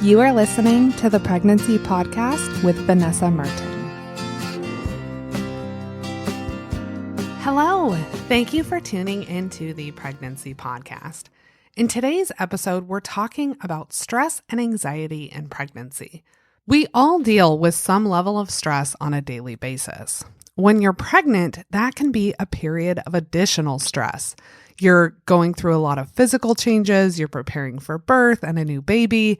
You are listening to the Pregnancy Podcast with Vanessa Merton. Hello, thank you for tuning into the Pregnancy Podcast. In today's episode, we're talking about stress and anxiety in pregnancy. We all deal with some level of stress on a daily basis. When you're pregnant, that can be a period of additional stress. You're going through a lot of physical changes, you're preparing for birth and a new baby.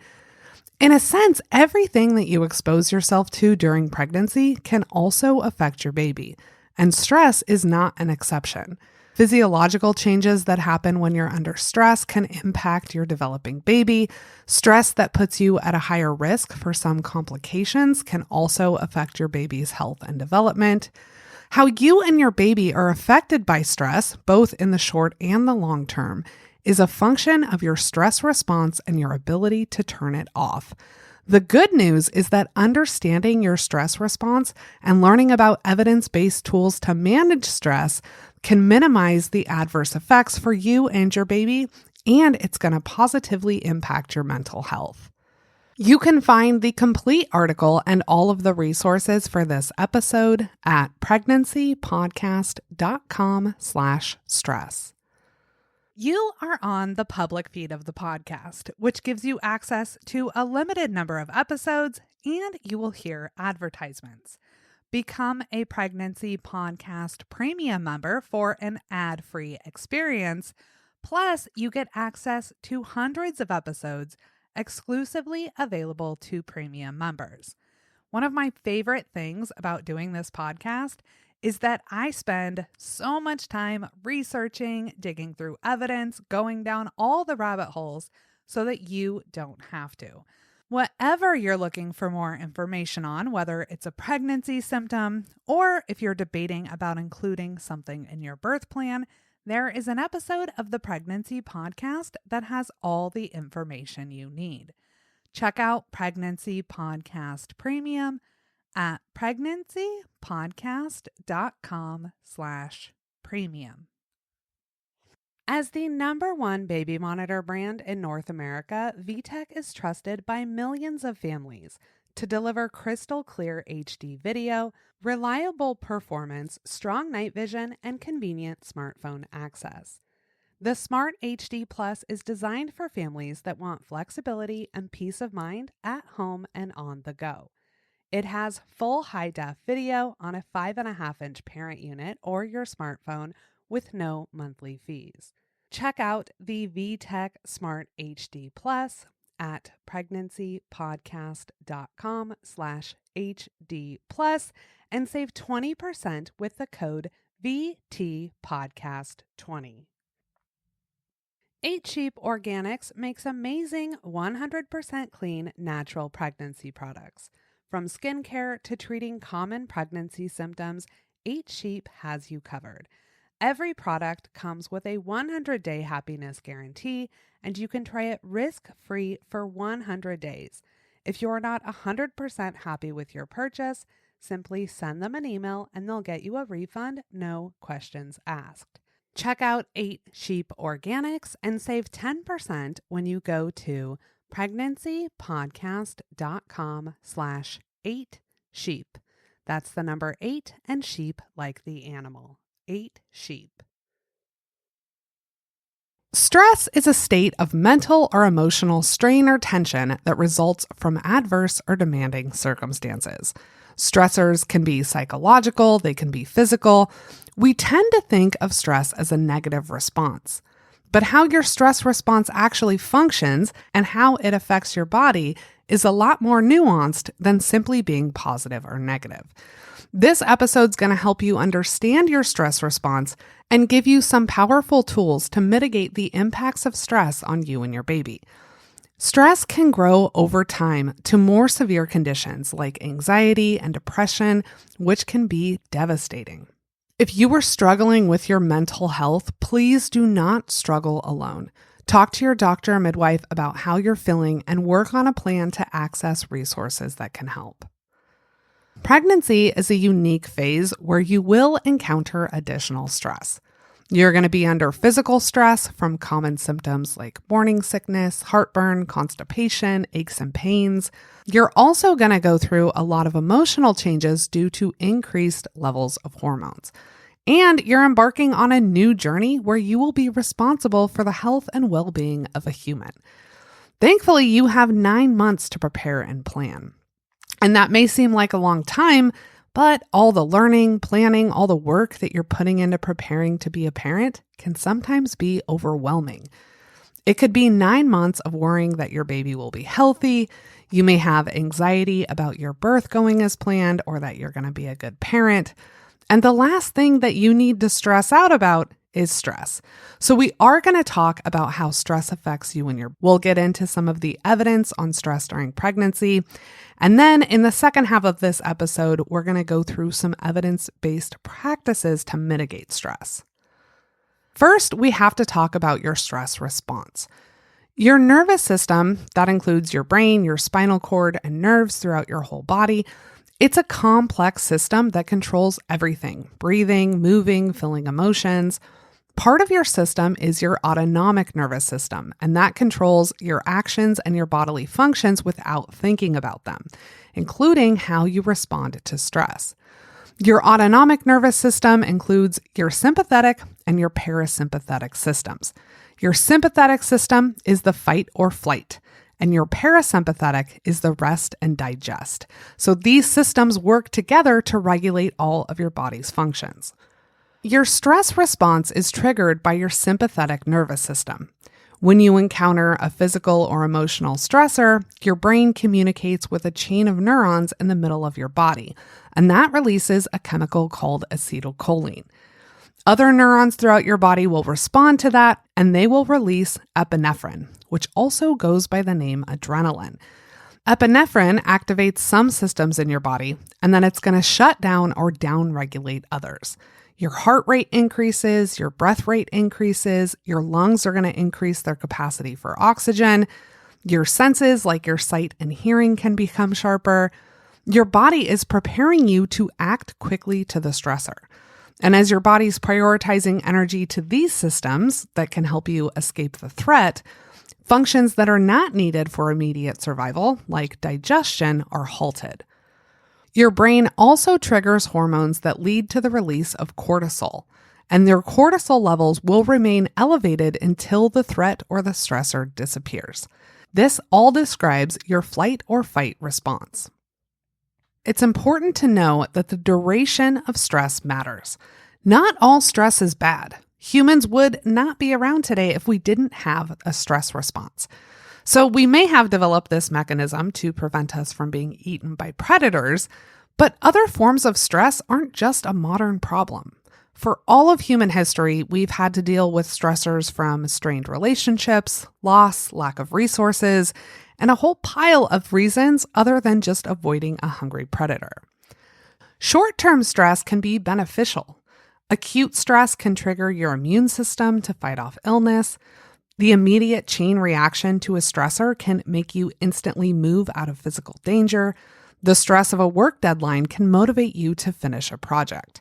In a sense, everything that you expose yourself to during pregnancy can also affect your baby, and stress is not an exception. Physiological changes that happen when you're under stress can impact your developing baby. Stress that puts you at a higher risk for some complications can also affect your baby's health and development. How you and your baby are affected by stress, both in the short and the long term, is a function of your stress response and your ability to turn it off. The good news is that understanding your stress response and learning about evidence-based tools to manage stress can minimize the adverse effects for you and your baby, and it's going to positively impact your mental health. You can find the complete article and all of the resources for this episode at pregnancypodcast.com/stress. You are on the public feed of the podcast, which gives you access to a limited number of episodes, and you will hear advertisements. Become a Pregnancy Podcast Premium member for an ad-free experience. Plus, you get access to hundreds of episodes exclusively available to premium members. One of my favorite things about doing this podcast is that I spend so much time researching, digging through evidence, going down all the rabbit holes so that you don't have to. Whatever you're looking for more information on, whether it's a pregnancy symptom or if you're debating about including something in your birth plan, there is an episode of the Pregnancy Podcast that has all the information you need. Check out Pregnancy Podcast Premium at pregnancypodcast.com/premium. As the #1 baby monitor brand in North America, VTech is trusted by millions of families to deliver crystal clear HD video, reliable performance, strong night vision, and convenient smartphone access. The Smart HD Plus is designed for families that want flexibility and peace of mind at home and on the go. It has full high-def video on a 5.5-inch parent unit or your smartphone with no monthly fees. Check out the VTech Smart HD Plus at pregnancypodcast.com/HD Plus and save 20% with the code VTPodcast20. 8 Sheep Organics makes amazing 100% clean natural pregnancy products. From skincare to treating common pregnancy symptoms, 8 Sheep has you covered. Every product comes with a 100-day happiness guarantee, and you can try it risk-free for 100 days. If you're not 100% happy with your purchase, simply send them an email and they'll get you a refund, no questions asked. Check out 8 Sheep Organics and save 10% when you go to pregnancypodcast.com/8sheep. That's the number 8 and sheep like the animal. 8 sheep. Stress is a state of mental or emotional strain or tension that results from adverse or demanding circumstances. Stressors can be psychological, they can be physical. We tend to think of stress as a negative response. But how your stress response actually functions and how it affects your body is a lot more nuanced than simply being positive or negative. This episode's going to help you understand your stress response and give you some powerful tools to mitigate the impacts of stress on you and your baby. Stress can grow over time to more severe conditions like anxiety and depression, which can be devastating. If you are struggling with your mental health, please do not struggle alone. Talk to your doctor or midwife about how you're feeling and work on a plan to access resources that can help. Pregnancy is a unique phase where you will encounter additional stress. You're going to be under physical stress from common symptoms like morning sickness, heartburn, constipation, aches and pains. You're also going to go through a lot of emotional changes due to increased levels of hormones. And you're embarking on a new journey where you will be responsible for the health and well-being of a human. Thankfully, you have 9 months to prepare and plan. And that may seem like a long time, but all the learning, planning, all the work that you're putting into preparing to be a parent can sometimes be overwhelming. It could be 9 months of worrying that your baby will be healthy. You may have anxiety about your birth going as planned or that you're going to be a good parent. And the last thing that you need to stress out about is stress. So we are going to talk about how stress affects you we'll get into some of the evidence on stress during pregnancy. And then in the second half of this episode, we're going to go through some evidence-based practices to mitigate stress. First, we have to talk about your stress response. Your nervous system, that includes your brain, your spinal cord, and nerves throughout your whole body, it's a complex system that controls everything: breathing, moving, feeling emotions. Part of your system is your autonomic nervous system, and that controls your actions and your bodily functions without thinking about them, including how you respond to stress. Your autonomic nervous system includes your sympathetic and your parasympathetic systems. Your sympathetic system is the fight or flight, and your parasympathetic is the rest and digest. So these systems work together to regulate all of your body's functions. Your stress response is triggered by your sympathetic nervous system. When you encounter a physical or emotional stressor, your brain communicates with a chain of neurons in the middle of your body, and that releases a chemical called acetylcholine. Other neurons throughout your body will respond to that, and they will release epinephrine, which also goes by the name adrenaline. Epinephrine activates some systems in your body, and then it's going to shut down or downregulate others. Your heart rate increases, your breath rate increases, your lungs are going to increase their capacity for oxygen. Your senses, like your sight and hearing, can become sharper. Your body is preparing you to act quickly to the stressor. And as your body's prioritizing energy to these systems that can help you escape the threat, functions that are not needed for immediate survival, like digestion, are halted. Your brain also triggers hormones that lead to the release of cortisol, and their cortisol levels will remain elevated until the threat or the stressor disappears. This all describes your flight or fight response. It's important to know that the duration of stress matters. Not all stress is bad. Humans would not be around today if we didn't have a stress response. So we may have developed this mechanism to prevent us from being eaten by predators, but other forms of stress aren't just a modern problem. For all of human history, we've had to deal with stressors from strained relationships, loss, lack of resources, and a whole pile of reasons other than just avoiding a hungry predator. Short-term stress can be beneficial. Acute stress can trigger your immune system to fight off illness. The immediate chain reaction to a stressor can make you instantly move out of physical danger. The stress of a work deadline can motivate you to finish a project.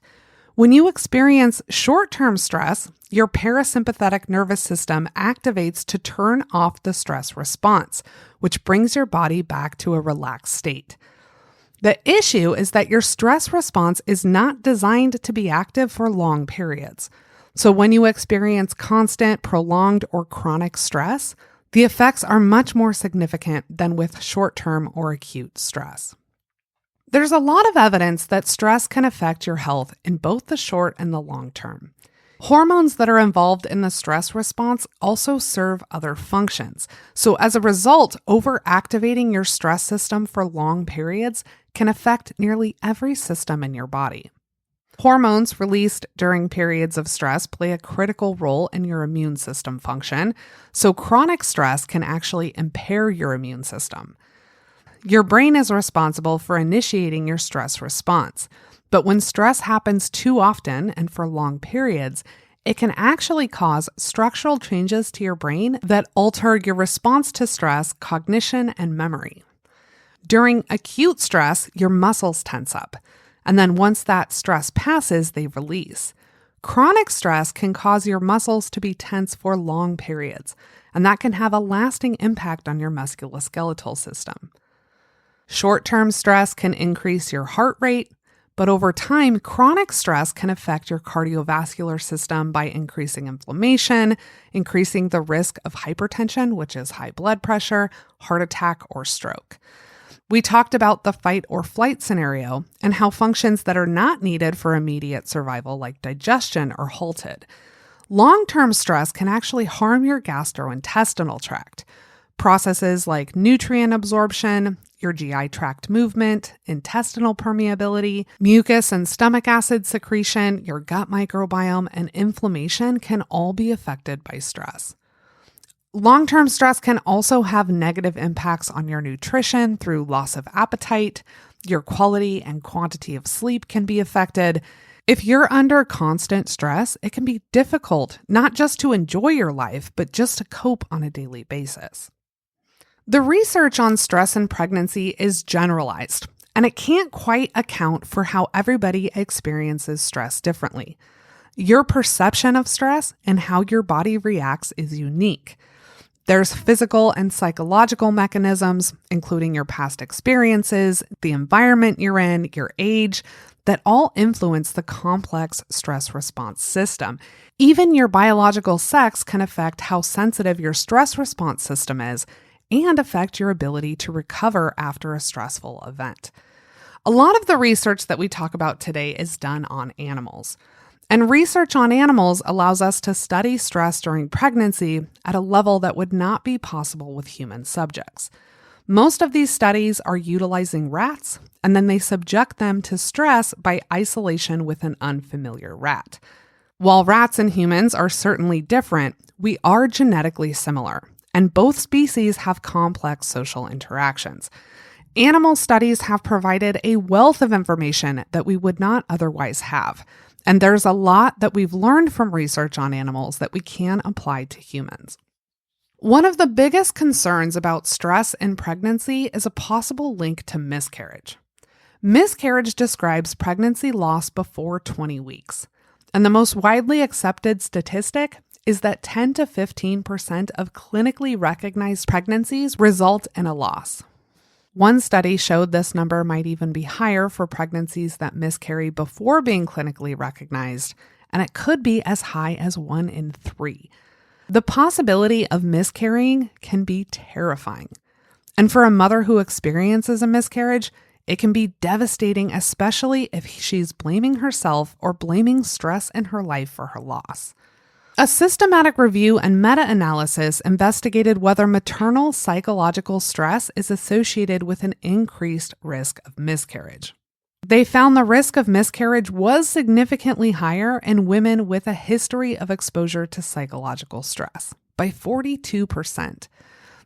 When you experience short-term stress, your parasympathetic nervous system activates to turn off the stress response, which brings your body back to a relaxed state. The issue is that your stress response is not designed to be active for long periods. So when you experience constant, prolonged, or chronic stress, the effects are much more significant than with short-term or acute stress. There's a lot of evidence that stress can affect your health in both the short and the long term. Hormones that are involved in the stress response also serve other functions. So as a result, overactivating your stress system for long periods can affect nearly every system in your body. Hormones released during periods of stress play a critical role in your immune system function, so chronic stress can actually impair your immune system. Your brain is responsible for initiating your stress response, but when stress happens too often and for long periods, it can actually cause structural changes to your brain that alter your response to stress, cognition, and memory. During acute stress, your muscles tense up. And then once that stress passes, they release. Chronic stress can cause your muscles to be tense for long periods, and that can have a lasting impact on your musculoskeletal system. Short-term stress can increase your heart rate, but over time, chronic stress can affect your cardiovascular system by increasing inflammation, increasing the risk of hypertension, which is high blood pressure, heart attack, or stroke. We talked about the fight or flight scenario and how functions that are not needed for immediate survival, like digestion, are halted. Long-term stress can actually harm your gastrointestinal tract. Processes like nutrient absorption, your GI tract movement, intestinal permeability, mucus and stomach acid secretion, your gut microbiome, and inflammation can all be affected by stress. Long-term stress can also have negative impacts on your nutrition through loss of appetite. Your quality and quantity of sleep can be affected. If you're under constant stress, it can be difficult not just to enjoy your life, but just to cope on a daily basis. The research on stress in pregnancy is generalized, and it can't quite account for how everybody experiences stress differently. Your perception of stress and how your body reacts is unique. There's physical and psychological mechanisms, including your past experiences, the environment you're in, your age, that all influence the complex stress response system. Even your biological sex can affect how sensitive your stress response system is and affect your ability to recover after a stressful event. A lot of the research that we talk about today is done on animals. And research on animals allows us to study stress during pregnancy at a level that would not be possible with human subjects. Most of these studies are utilizing rats, and then they subject them to stress by isolation with an unfamiliar rat. While rats and humans are certainly different, we are genetically similar, and both species have complex social interactions. Animal studies have provided a wealth of information that we would not otherwise have. And there's a lot that we've learned from research on animals that we can apply to humans. One of the biggest concerns about stress in pregnancy is a possible link to miscarriage. Miscarriage describes pregnancy loss before 20 weeks. And the most widely accepted statistic is that 10 to 15% of clinically recognized pregnancies result in a loss. One study showed this number might even be higher for pregnancies that miscarry before being clinically recognized, and it could be as high as 1 in 3. The possibility of miscarrying can be terrifying. And for a mother who experiences a miscarriage, it can be devastating, especially if she's blaming herself or blaming stress in her life for her loss. A systematic review and meta-analysis investigated whether maternal psychological stress is associated with an increased risk of miscarriage. They found the risk of miscarriage was significantly higher in women with a history of exposure to psychological stress, by 42%.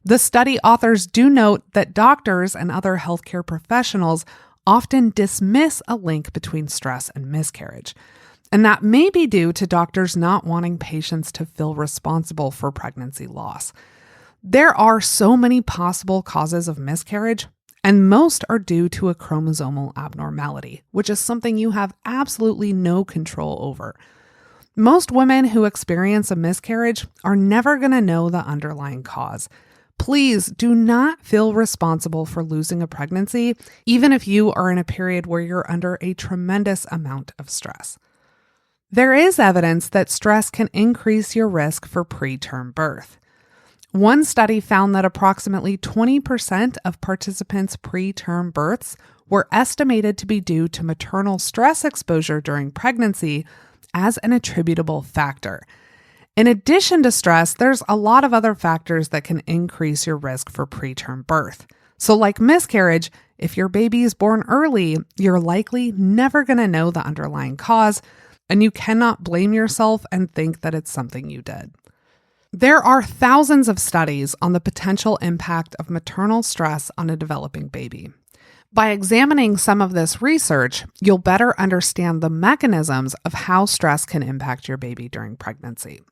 The study authors do note that doctors and other healthcare professionals often dismiss a link between stress and miscarriage. And that may be due to doctors not wanting patients to feel responsible for pregnancy loss. There are so many possible causes of miscarriage, and most are due to a chromosomal abnormality, which is something you have absolutely no control over. Most women who experience a miscarriage are never going to know the underlying cause. Please do not feel responsible for losing a pregnancy, even if you are in a period where you're under a tremendous amount of stress. There is evidence that stress can increase your risk for preterm birth. One study found that approximately 20% of participants' preterm births were estimated to be due to maternal stress exposure during pregnancy as an attributable factor. In addition to stress, there's a lot of other factors that can increase your risk for preterm birth. So like miscarriage, if your baby is born early, you're likely never going to know the underlying cause, and you cannot blame yourself and think that it's something you did. There are thousands of studies on the potential impact of maternal stress on a developing baby. By examining some of this research, you'll better understand the mechanisms of how stress can impact your baby during pregnancy.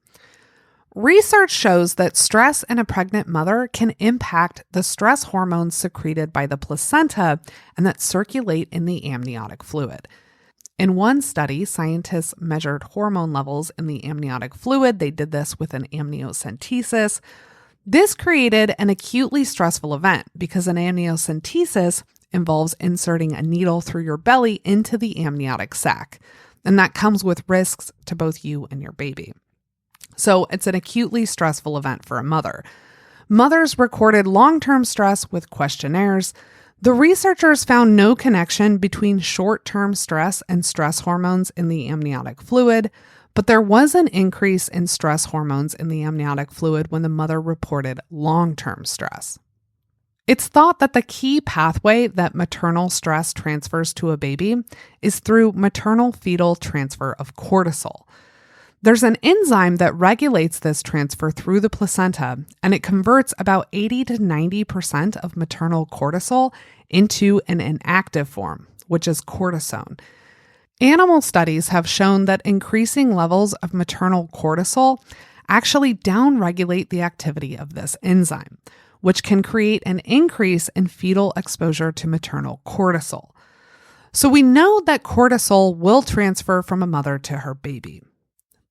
Research shows that stress in a pregnant mother can impact the stress hormones secreted by the placenta and that circulate in the amniotic fluid. In one study, scientists measured hormone levels in the amniotic fluid. They did this with an amniocentesis. This created an acutely stressful event because an amniocentesis involves inserting a needle through your belly into the amniotic sac, and that comes with risks to both you and your baby. So it's an acutely stressful event for a mother. Mothers recorded long-term stress with questionnaires. The researchers found no connection between short-term stress and stress hormones in the amniotic fluid, but there was an increase in stress hormones in the amniotic fluid when the mother reported long-term stress. It's thought that the key pathway that maternal stress transfers to a baby is through maternal fetal transfer of cortisol. There's an enzyme that regulates this transfer through the placenta, and it converts about 80 to 90% of maternal cortisol into an inactive form, which is cortisone. Animal studies have shown that increasing levels of maternal cortisol actually downregulate the activity of this enzyme, which can create an increase in fetal exposure to maternal cortisol. So we know that cortisol will transfer from a mother to her baby.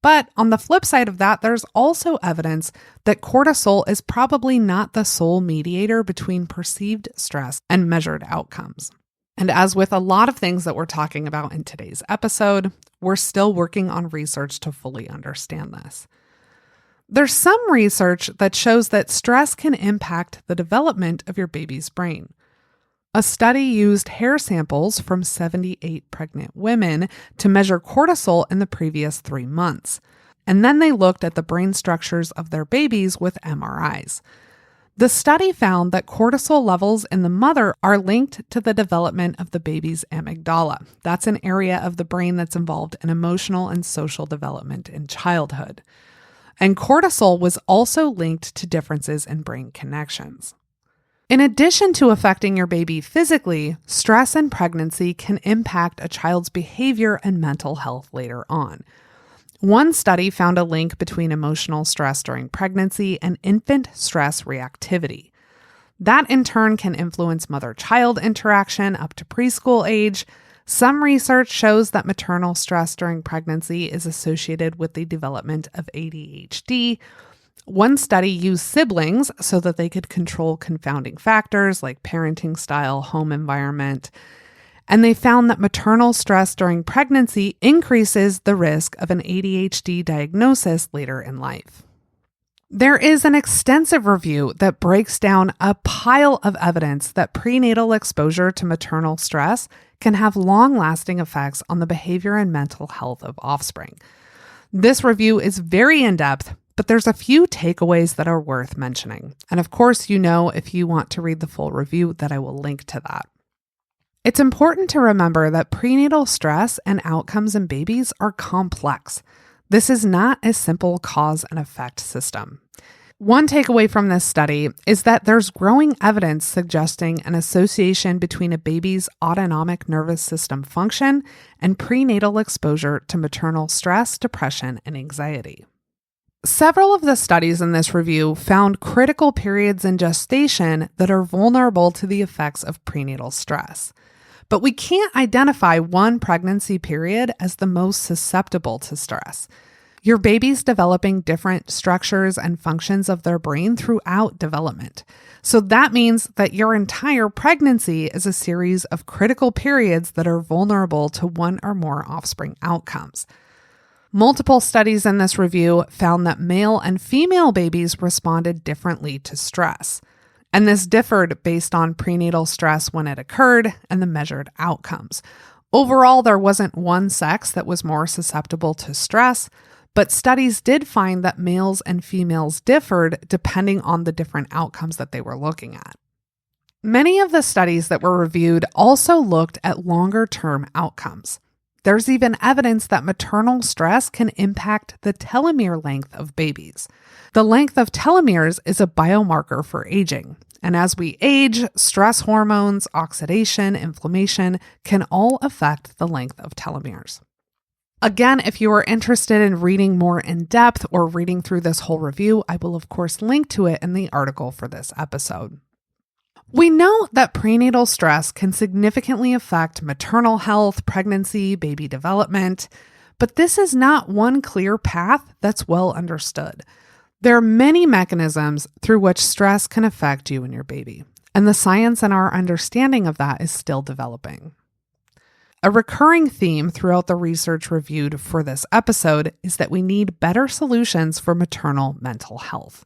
But on the flip side of that, there's also evidence that cortisol is probably not the sole mediator between perceived stress and measured outcomes. And as with a lot of things that we're talking about in today's episode, we're still working on research to fully understand this. There's some research that shows that stress can impact the development of your baby's brain. A study used hair samples from 78 pregnant women to measure cortisol in the previous 3 months. And then they looked at the brain structures of their babies with MRIs. The study found that cortisol levels in the mother are linked to the development of the baby's amygdala. That's an area of the brain that's involved in emotional and social development in childhood. And cortisol was also linked to differences in brain connections. In addition to affecting your baby physically, stress in pregnancy can impact a child's behavior and mental health later on. One study found a link between emotional stress during pregnancy and infant stress reactivity. That in turn can influence mother-child interaction up to preschool age. Some research shows that maternal stress during pregnancy is associated with the development of ADHD. One study used siblings so that they could control confounding factors like parenting style, home environment, and they found that maternal stress during pregnancy increases the risk of an ADHD diagnosis later in life. There is an extensive review that breaks down a pile of evidence that prenatal exposure to maternal stress can have long-lasting effects on the behavior and mental health of offspring. This review is very in-depth, but there's a few takeaways that are worth mentioning. And of course, if you want to read the full review, that I will link to that. It's important to remember that prenatal stress and outcomes in babies are complex. This is not a simple cause and effect system. One takeaway from this study is that there's growing evidence suggesting an association between a baby's autonomic nervous system function and prenatal exposure to maternal stress, depression, and anxiety. Several of the studies in this review found critical periods in gestation that are vulnerable to the effects of prenatal stress. But we can't identify one pregnancy period as the most susceptible to stress. Your baby's developing different structures and functions of their brain throughout development. So that means that your entire pregnancy is a series of critical periods that are vulnerable to one or more offspring outcomes. Multiple studies in this review found that male and female babies responded differently to stress. And this differed based on prenatal stress when it occurred and the measured outcomes. Overall, there wasn't one sex that was more susceptible to stress, but studies did find that males and females differed depending on the different outcomes that they were looking at. Many of the studies that were reviewed also looked at longer-term outcomes. There's even evidence that maternal stress can impact the telomere length of babies. The length of telomeres is a biomarker for aging. And as we age, stress hormones, oxidation, inflammation can all affect the length of telomeres. Again, if you are interested in reading more in depth or reading through this whole review, I will of course link to it in the article for this episode. We know that prenatal stress can significantly affect maternal health, pregnancy, baby development, but this is not one clear path that's well understood. There are many mechanisms through which stress can affect you and your baby, and the science and our understanding of that is still developing. A recurring theme throughout the research reviewed for this episode is that we need better solutions for maternal mental health.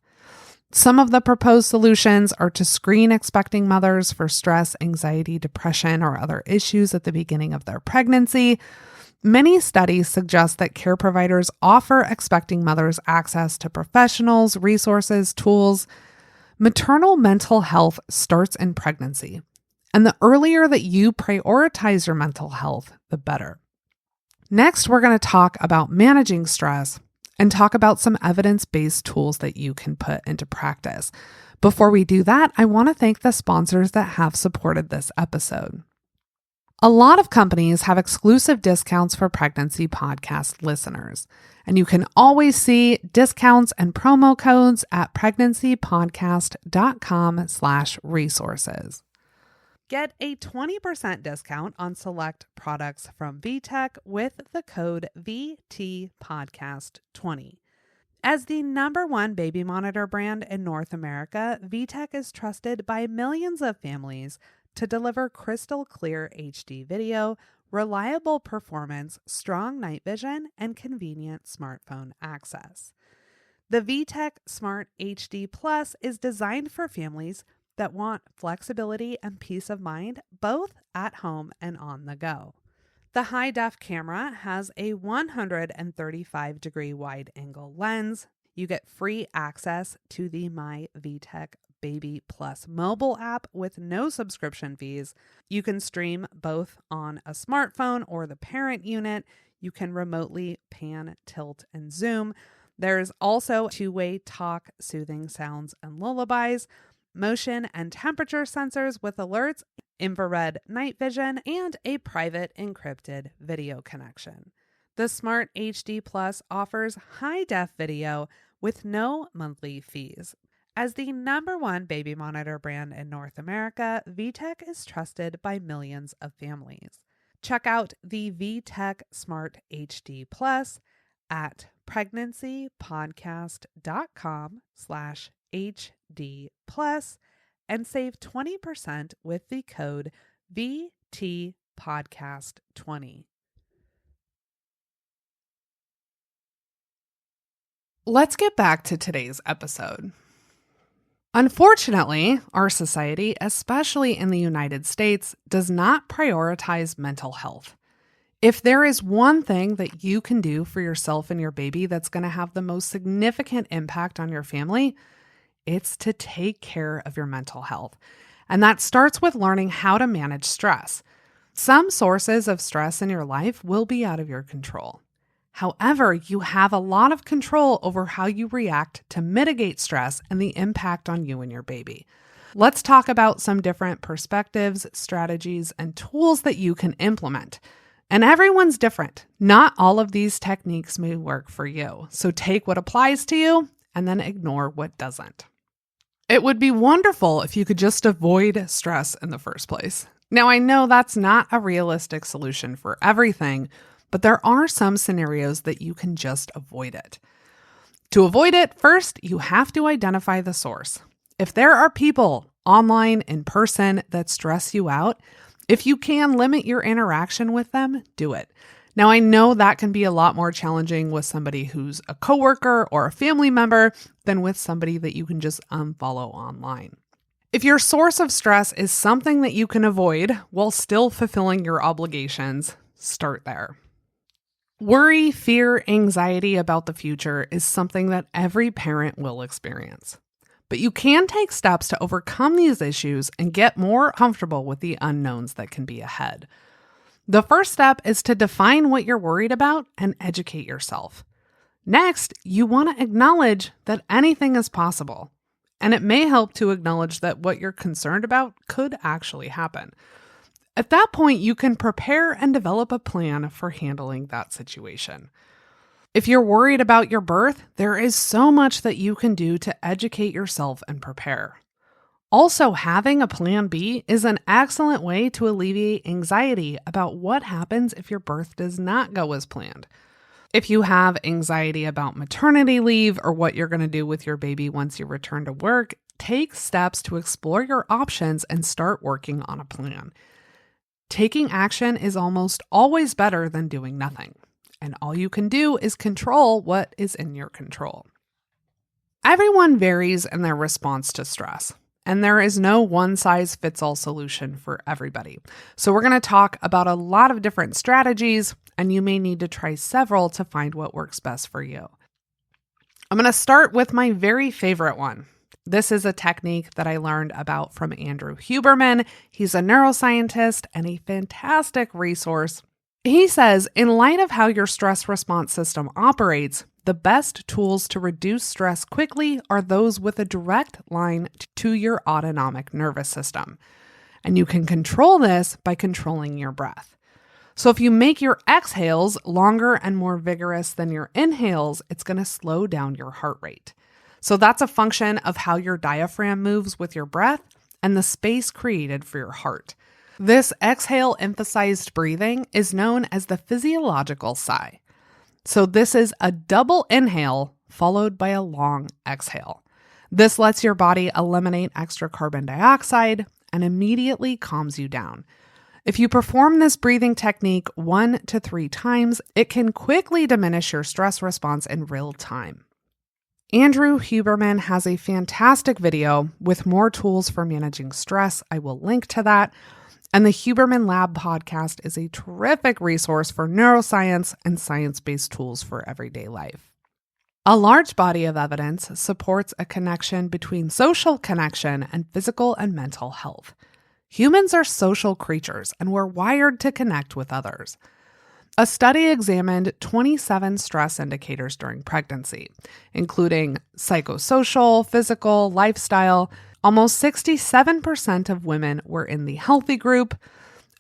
Some of the proposed solutions are to screen expecting mothers for stress, anxiety, depression, or other issues at the beginning of their pregnancy. Many studies suggest that care providers offer expecting mothers access to professionals, resources, tools. Maternal mental health starts in pregnancy, and the earlier that you prioritize your mental health, the better. Next, we're going to talk about managing stress and talk about some evidence-based tools that you can put into practice. Before we do that, I want to thank the sponsors that have supported this episode. A lot of companies have exclusive discounts for pregnancy podcast listeners, and you can always see discounts and promo codes at pregnancypodcast.com/resources. Get a 20% discount on select products from VTech with the code VTPodcast20. As the #1 baby monitor brand in North America, VTech is trusted by millions of families to deliver crystal clear HD video, reliable performance, strong night vision, and convenient smartphone access. The VTech Smart HD Plus is designed for families that want flexibility and peace of mind, both at home and on the go. The high-def camera has a 135-degree wide-angle lens. You get free access to the My VTech Baby Plus mobile app with no subscription fees. You can stream both on a smartphone or the parent unit. You can remotely pan, tilt, and zoom. There's also two-way talk, soothing sounds, and lullabies, motion and temperature sensors with alerts, infrared night vision, and a private encrypted video connection. The Smart HD Plus offers high-def video with no monthly fees. As the #1 baby monitor brand in North America, VTech is trusted by millions of families. Check out the VTech Smart HD Plus at pregnancypodcast.com/HD Plus and save 20% with the code VTPodcast20. Let's get back to today's episode. Unfortunately, our society, especially in the United States, does not prioritize mental health. If there is one thing that you can do for yourself and your baby that's going to have the most significant impact on your family, it's to take care of your mental health. And that starts with learning how to manage stress. Some sources of stress in your life will be out of your control. However, you have a lot of control over how you react to mitigate stress and the impact on you and your baby. Let's talk about some different perspectives, strategies, and tools that you can implement. And everyone's different. Not all of these techniques may work for you. So take what applies to you and then ignore what doesn't. It would be wonderful if you could just avoid stress in the first place. Now, I know that's not a realistic solution for everything, but there are some scenarios that you can just avoid it. To avoid it, first, you have to identify the source. If there are people online, in person, that stress you out, if you can limit your interaction with them, do it. Now, I know that can be a lot more challenging with somebody who's a coworker or a family member than with somebody that you can just unfollow online. If your source of stress is something that you can avoid while still fulfilling your obligations, start there. Worry, fear, anxiety about the future is something that every parent will experience. But you can take steps to overcome these issues and get more comfortable with the unknowns that can be ahead. The first step is to define what you're worried about and educate yourself. Next, you want to acknowledge that anything is possible. And it may help to acknowledge that what you're concerned about could actually happen. At that point, you can prepare and develop a plan for handling that situation. If you're worried about your birth, there is so much that you can do to educate yourself and prepare. Also, having a plan B is an excellent way to alleviate anxiety about what happens if your birth does not go as planned. If you have anxiety about maternity leave or what you're going to do with your baby once you return to work, take steps to explore your options and start working on a plan. Taking action is almost always better than doing nothing, and all you can do is control what is in your control. Everyone varies in their response to stress, and there is no one-size-fits-all solution for everybody. So we're going to talk about a lot of different strategies, and you may need to try several to find what works best for you. I'm going to start with my very favorite one. This is a technique that I learned about from Andrew Huberman. He's a neuroscientist and a fantastic resource. He says, in light of how your stress response system operates, the best tools to reduce stress quickly are those with a direct line to your autonomic nervous system. And you can control this by controlling your breath. So if you make your exhales longer and more vigorous than your inhales, it's going to slow down your heart rate. So that's a function of how your diaphragm moves with your breath and the space created for your heart. This exhale-emphasized breathing is known as the physiological sigh. So this is a double inhale followed by a long exhale. This lets your body eliminate extra carbon dioxide and immediately calms you down. If you perform this breathing technique 1 to 3 times, it can quickly diminish your stress response in real time. Andrew Huberman has a fantastic video with more tools for managing stress. I will link to that. And the Huberman Lab podcast is a terrific resource for neuroscience and science-based tools for everyday life. A large body of evidence supports a connection between social connection and physical and mental health. Humans are social creatures, and we're wired to connect with others. A study examined 27 stress indicators during pregnancy, including psychosocial, physical, lifestyle. Almost 67% of women were in the healthy group,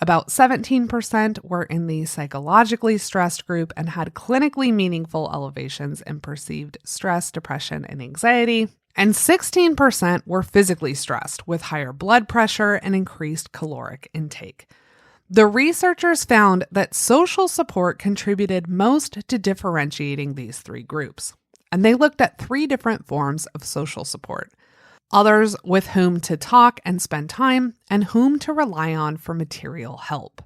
about 17% were in the psychologically stressed group and had clinically meaningful elevations in perceived stress, depression, and anxiety, and 16% were physically stressed with higher blood pressure and increased caloric intake. The researchers found that social support contributed most to differentiating these 3 groups, and they looked at 3 different forms of social support. Others with whom to talk and spend time, and whom to rely on for material help.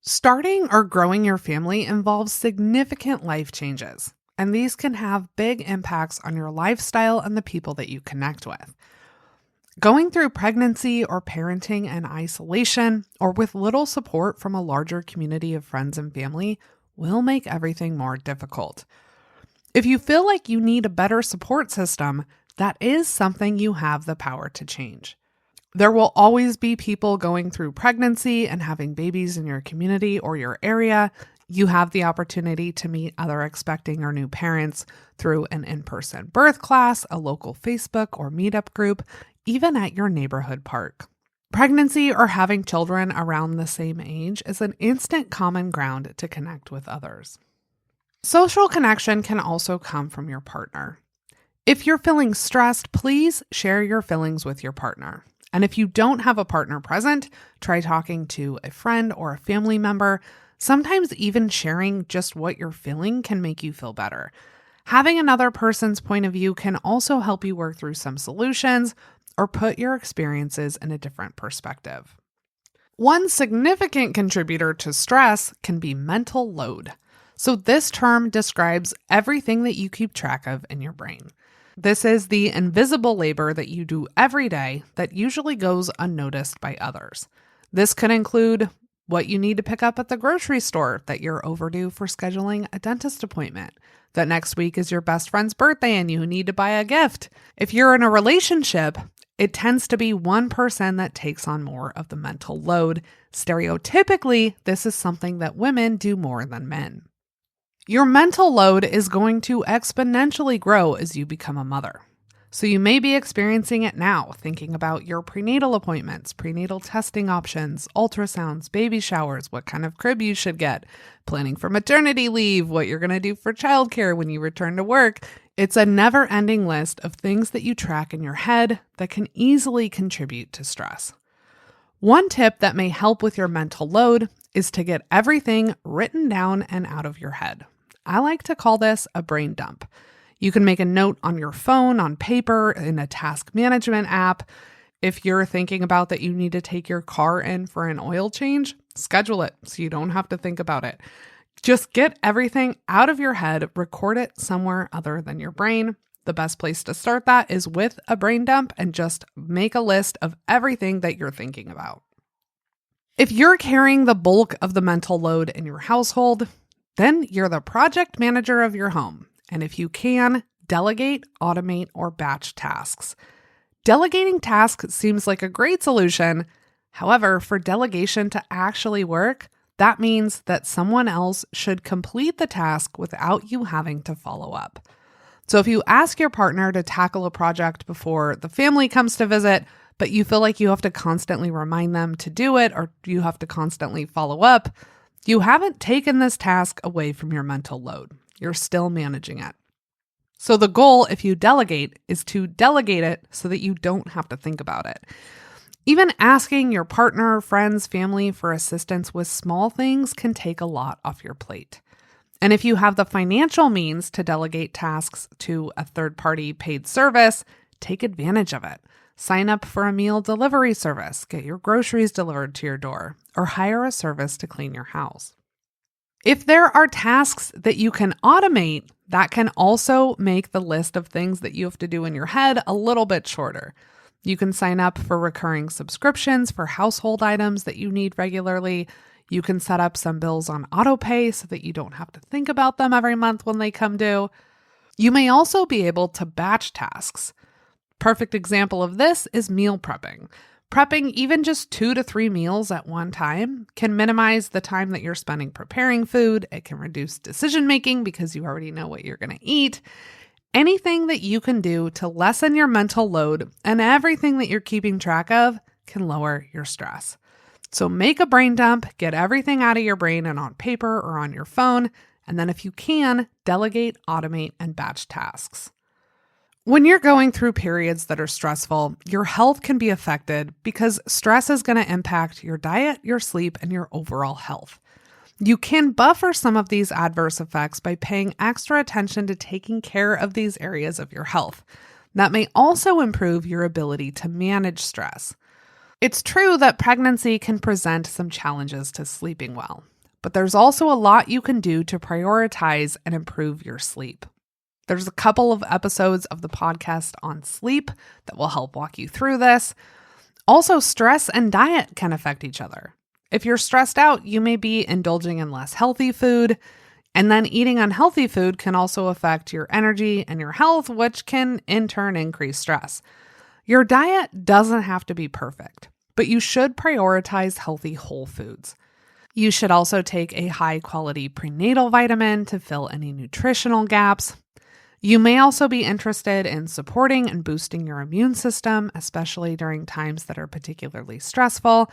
Starting or growing your family involves significant life changes, and these can have big impacts on your lifestyle and the people that you connect with. Going through pregnancy or parenting in isolation, or with little support from a larger community of friends and family, will make everything more difficult. If you feel like you need a better support system, that is something you have the power to change. There will always be people going through pregnancy and having babies in your community or your area. You have the opportunity to meet other expecting or new parents through an in-person birth class, a local Facebook or meetup group, even at your neighborhood park. Pregnancy or having children around the same age is an instant common ground to connect with others. Social connection can also come from your partner. If you're feeling stressed, please share your feelings with your partner. And if you don't have a partner present, try talking to a friend or a family member. Sometimes even sharing just what you're feeling can make you feel better. Having another person's point of view can also help you work through some solutions or put your experiences in a different perspective. One significant contributor to stress can be mental load. So this term describes everything that you keep track of in your brain. This is the invisible labor that you do every day that usually goes unnoticed by others. This could include what you need to pick up at the grocery store, that you're overdue for scheduling a dentist appointment, that next week is your best friend's birthday and you need to buy a gift. If you're in a relationship, it tends to be one person that takes on more of the mental load. Stereotypically, this is something that women do more than men. Your mental load is going to exponentially grow as you become a mother. So you may be experiencing it now, thinking about your prenatal appointments, prenatal testing options, ultrasounds, baby showers, what kind of crib you should get, planning for maternity leave, what you're going to do for childcare when you return to work. It's a never-ending list of things that you track in your head that can easily contribute to stress. One tip that may help with your mental load is to get everything written down and out of your head. I like to call this a brain dump. You can make a note on your phone, on paper, in a task management app. If you're thinking about that you need to take your car in for an oil change, schedule it so you don't have to think about it. Just get everything out of your head, record it somewhere other than your brain. The best place to start that is with a brain dump and just make a list of everything that you're thinking about. If you're carrying the bulk of the mental load in your household, then you're the project manager of your home. And if you can, delegate, automate, or batch tasks. Delegating tasks seems like a great solution. However, for delegation to actually work, that means that someone else should complete the task without you having to follow up. So if you ask your partner to tackle a project before the family comes to visit, but you feel like you have to constantly remind them to do it or you have to constantly follow up, you haven't taken this task away from your mental load. You're still managing it. So the goal, if you delegate, is to delegate it so that you don't have to think about it. Even asking your partner, friends, family for assistance with small things can take a lot off your plate. And if you have the financial means to delegate tasks to a third-party paid service, take advantage of it. Sign up for a meal delivery service, get your groceries delivered to your door, or hire a service to clean your house. If there are tasks that you can automate, that can also make the list of things that you have to do in your head a little bit shorter. You can sign up for recurring subscriptions for household items that you need regularly. You can set up some bills on autopay so that you don't have to think about them every month when they come due. You may also be able to batch tasks. Perfect example of this is meal prepping. Prepping even just 2 to 3 meals at one time can minimize the time that you're spending preparing food. It can reduce decision making because you already know what you're going to eat. Anything that you can do to lessen your mental load and everything that you're keeping track of can lower your stress. So make a brain dump, get everything out of your brain and on paper or on your phone, and then if you can, delegate, automate, and batch tasks. When you're going through periods that are stressful, your health can be affected because stress is going to impact your diet, your sleep, and your overall health. You can buffer some of these adverse effects by paying extra attention to taking care of these areas of your health. That may also improve your ability to manage stress. It's true that pregnancy can present some challenges to sleeping well, but there's also a lot you can do to prioritize and improve your sleep. There's a couple of episodes of the podcast on sleep that will help walk you through this. Also, stress and diet can affect each other. If you're stressed out, you may be indulging in less healthy food, and then eating unhealthy food can also affect your energy and your health, which can in turn increase stress. Your diet doesn't have to be perfect, but you should prioritize healthy whole foods. You should also take a high-quality prenatal vitamin to fill any nutritional gaps. You may also be interested in supporting and boosting your immune system, especially during times that are particularly stressful.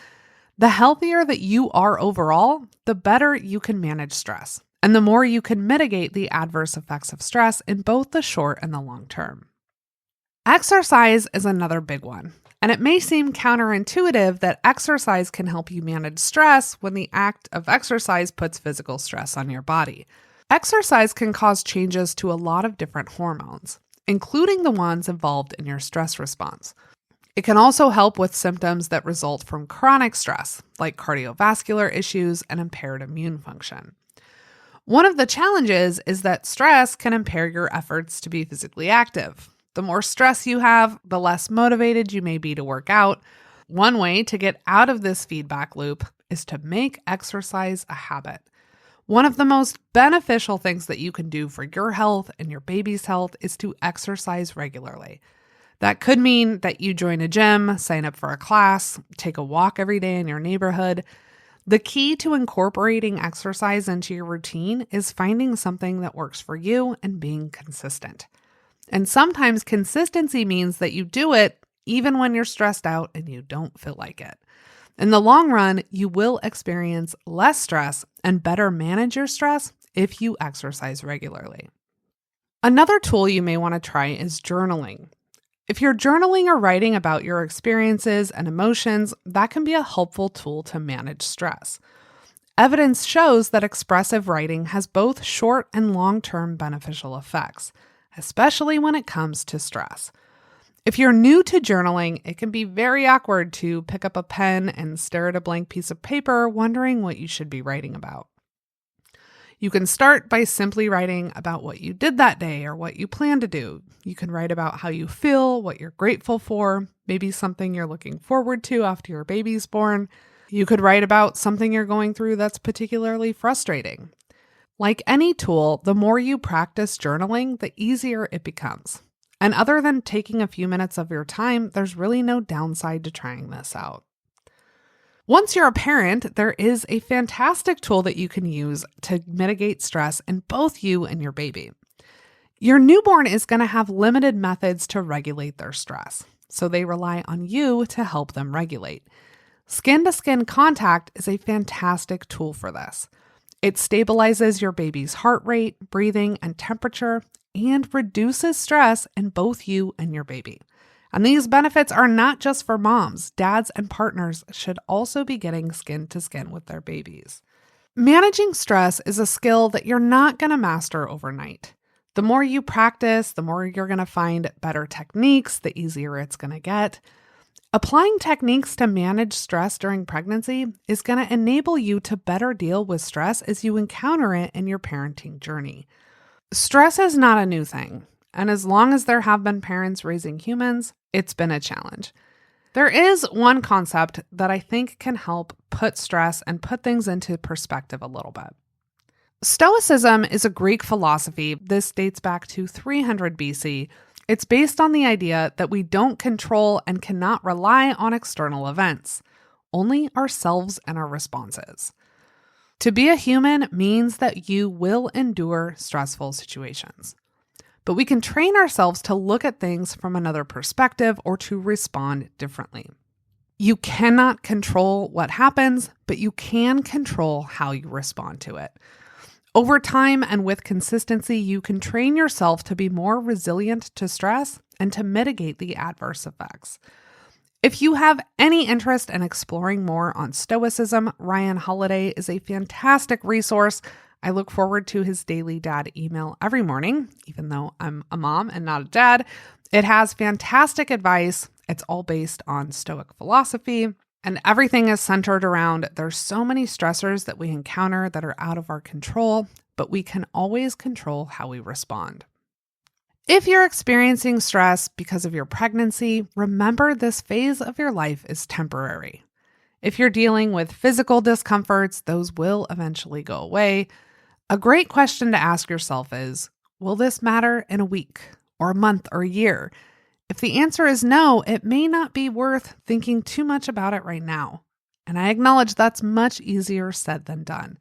The healthier that you are overall, the better you can manage stress, and the more you can mitigate the adverse effects of stress in both the short and the long term. Exercise is another big one, and it may seem counterintuitive that exercise can help you manage stress when the act of exercise puts physical stress on your body. Exercise can cause changes to a lot of different hormones, including the ones involved in your stress response. It can also help with symptoms that result from chronic stress, like cardiovascular issues and impaired immune function. One of the challenges is that stress can impair your efforts to be physically active. The more stress you have, the less motivated you may be to work out. One way to get out of this feedback loop is to make exercise a habit. One of the most beneficial things that you can do for your health and your baby's health is to exercise regularly. That could mean that you join a gym, sign up for a class, take a walk every day in your neighborhood. The key to incorporating exercise into your routine is finding something that works for you and being consistent. And sometimes consistency means that you do it even when you're stressed out and you don't feel like it. In the long run, you will experience less stress and better manage your stress if you exercise regularly. Another tool you may want to try is journaling. If you're journaling or writing about your experiences and emotions, that can be a helpful tool to manage stress. Evidence shows that expressive writing has both short and long-term beneficial effects, especially when it comes to stress. If you're new to journaling, it can be very awkward to pick up a pen and stare at a blank piece of paper, wondering what you should be writing about. You can start by simply writing about what you did that day or what you plan to do. You can write about how you feel, what you're grateful for, maybe something you're looking forward to after your baby's born. You could write about something you're going through that's particularly frustrating. Like any tool, the more you practice journaling, the easier it becomes. And other than taking a few minutes of your time, there's really no downside to trying this out. Once you're a parent, there is a fantastic tool that you can use to mitigate stress in both you and your baby. Your newborn is going to have limited methods to regulate their stress, so they rely on you to help them regulate. Skin-to-skin contact is a fantastic tool for this. It stabilizes your baby's heart rate, breathing, and temperature, and reduces stress in both you and your baby. And these benefits are not just for moms. Dads and partners should also be getting skin to skin with their babies. Managing stress is a skill that you're not going to master overnight. The more you practice, the more you're going to find better techniques, the easier it's going to get. Applying techniques to manage stress during pregnancy is going to enable you to better deal with stress as you encounter it in your parenting journey. Stress is not a new thing, and as long as there have been parents raising humans, it's been a challenge. There is one concept that I think can help put stress and put things into perspective a little bit. Stoicism is a Greek philosophy. This dates back to 300 BC. It's based on the idea that we don't control and cannot rely on external events, only ourselves and our responses. To be a human means that you will endure stressful situations. But we can train ourselves to look at things from another perspective or to respond differently. You cannot control what happens, but you can control how you respond to it. Over time and with consistency, you can train yourself to be more resilient to stress and to mitigate the adverse effects. If you have any interest in exploring more on Stoicism, Ryan Holiday is a fantastic resource. I look forward to his daily dad email every morning, even though I'm a mom and not a dad. It has fantastic advice. It's all based on Stoic philosophy, and everything is centered around there's so many stressors that we encounter that are out of our control, but we can always control how we respond. If you're experiencing stress because of your pregnancy, remember this phase of your life is temporary. If you're dealing with physical discomforts, those will eventually go away. A great question to ask yourself is, will this matter in a week or a month or a year? If the answer is no, it may not be worth thinking too much about it right now. And I acknowledge that's much easier said than done.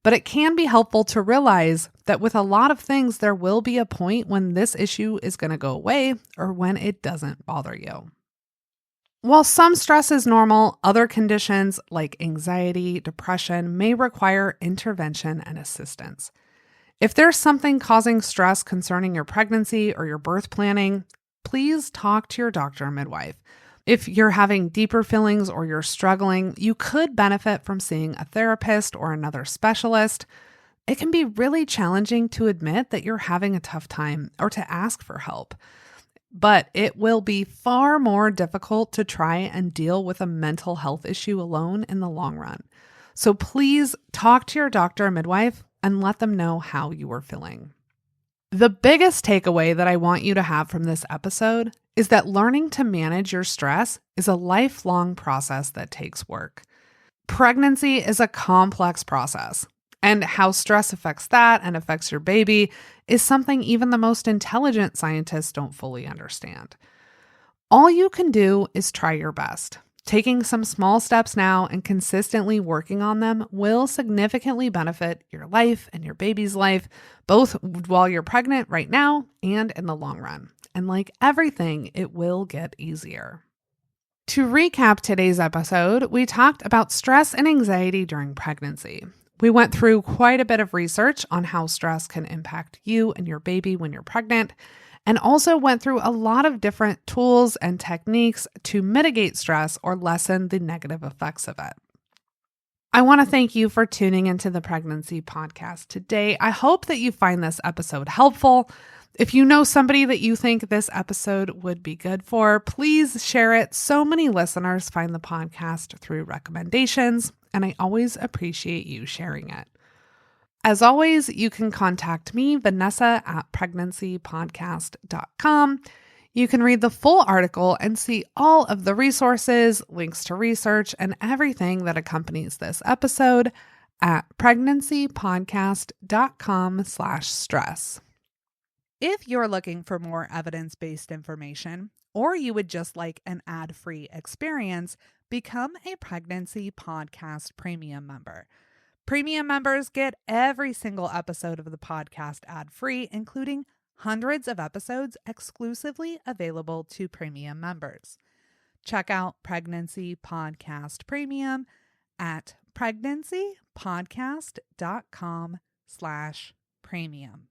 But it can be helpful to realize that with a lot of things, there will be a point when this issue is going to go away or when it doesn't bother you. While some stress is normal, other conditions like anxiety, depression may require intervention and assistance. If there's something causing stress concerning your pregnancy or your birth planning, please talk to your doctor or midwife. If you're having deeper feelings or you're struggling, you could benefit from seeing a therapist or another specialist. It can be really challenging to admit that you're having a tough time or to ask for help. But it will be far more difficult to try and deal with a mental health issue alone in the long run. So please talk to your doctor or midwife and let them know how you are feeling. The biggest takeaway that I want you to have from this episode is that learning to manage your stress is a lifelong process that takes work. Pregnancy is a complex process, and how stress affects that and affects your baby is something even the most intelligent scientists don't fully understand. All you can do is try your best. Taking some small steps now and consistently working on them will significantly benefit your life and your baby's life, both while you're pregnant right now and in the long run. And like everything, it will get easier. To recap today's episode, we talked about stress and anxiety during pregnancy. We went through quite a bit of research on how stress can impact you and your baby when you're pregnant, and also went through a lot of different tools and techniques to mitigate stress or lessen the negative effects of it. I want to thank you for tuning into the Pregnancy Podcast today. I hope that you find this episode helpful. If you know somebody that you think this episode would be good for, please share it. So many listeners find the podcast through recommendations, and I always appreciate you sharing it. As always, you can contact me, Vanessa, at pregnancypodcast.com. You can read the full article and see all of the resources, links to research, and everything that accompanies this episode at pregnancypodcast.com/stress. If you're looking for more evidence-based information, or you would just like an ad-free experience, become a Pregnancy Podcast Premium member. Premium members get every single episode of the podcast ad-free, including hundreds of episodes exclusively available to premium members. Check out Pregnancy Podcast Premium at pregnancypodcast.com/premium.